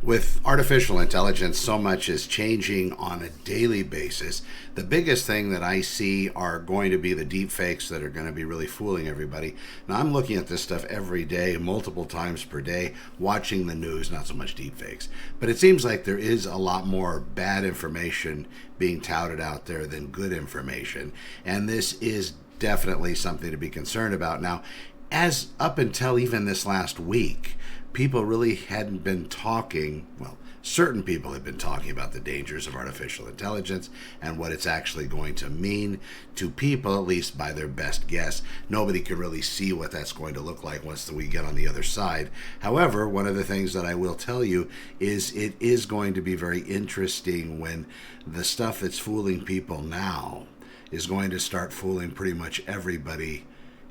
With artificial intelligence, so much is changing on a daily basis. The biggest thing that I see are going to be the deepfakes that are going to be really fooling everybody. Now, I'm looking at this stuff every day, multiple times per day, watching the news, not so much deepfakes. But it seems like there is a lot more bad information being touted out there than good information. And this is definitely something to be concerned about. Now, as up until even this last week, people really hadn't been talking, well, certain people had been talking about the dangers of artificial intelligence and what it's actually going to mean to people, at least by their best guess. Nobody can really see what that's going to look like once we get on the other side. However, one of the things that I will tell you is it is going to be very interesting when the stuff that's fooling people now is going to start fooling pretty much everybody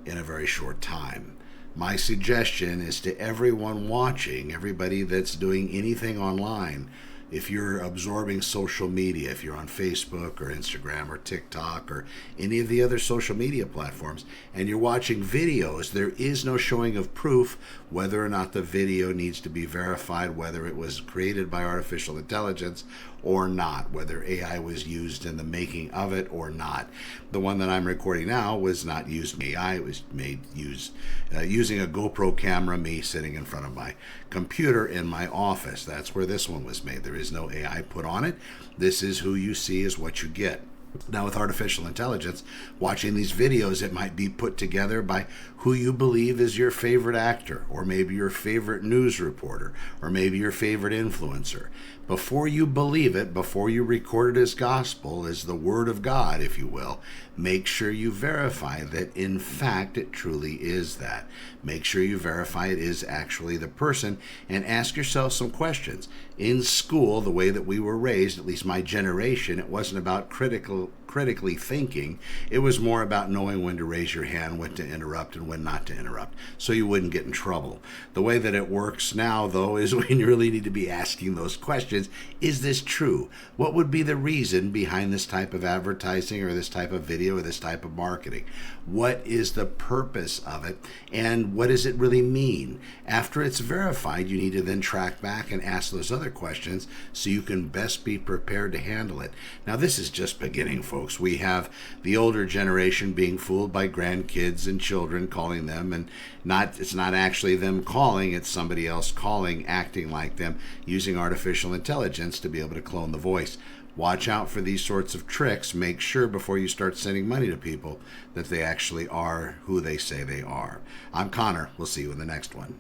in a very short time. My suggestion is to everyone watching, everybody that's doing anything online, if you're absorbing social media, if you're on Facebook or Instagram or TikTok or any of the other social media platforms, and you're watching videos, there is no showing of proof whether or not the video needs to be verified, whether it was created by artificial intelligence or not, whether AI was used in the making of it or not. The one that I'm recording now was not used AI. It was made using a GoPro camera, me sitting in front of my computer in my office. That's where this one was made. There is no AI put on it. This is who you see is what you get. Now, with artificial intelligence, watching these videos, it might be put together by who you believe is your favorite actor, or maybe your favorite news reporter, or maybe your favorite influencer. Before you believe it, before you record it as gospel, as the word of God, if you will, make sure you verify that, in fact, it truly is that. Make sure you verify it is actually the person, and ask yourself some questions. In school, the way that we were raised, at least my generation, it wasn't about critically thinking. It was more about knowing when to raise your hand, when to interrupt, and when not to interrupt, so you wouldn't get in trouble. The way that it works now, though, is when you really need to be asking those questions. Is this true? What would be the reason behind this type of advertising or this type of video or this type of marketing? What is the purpose of it? And what does it really mean? After it's verified, you need to then track back and ask those other questions so you can best be prepared to handle it. Now, this is just beginning, folks. We have the older generation being fooled by grandkids and children calling them, and it's not actually them calling, it's somebody else calling, acting like them, using artificial intelligence to be able to clone the voice. Watch out for these sorts of tricks. Make sure before you start sending money to people that they actually are who they say they are. I'm Connor. We'll see you in the next one.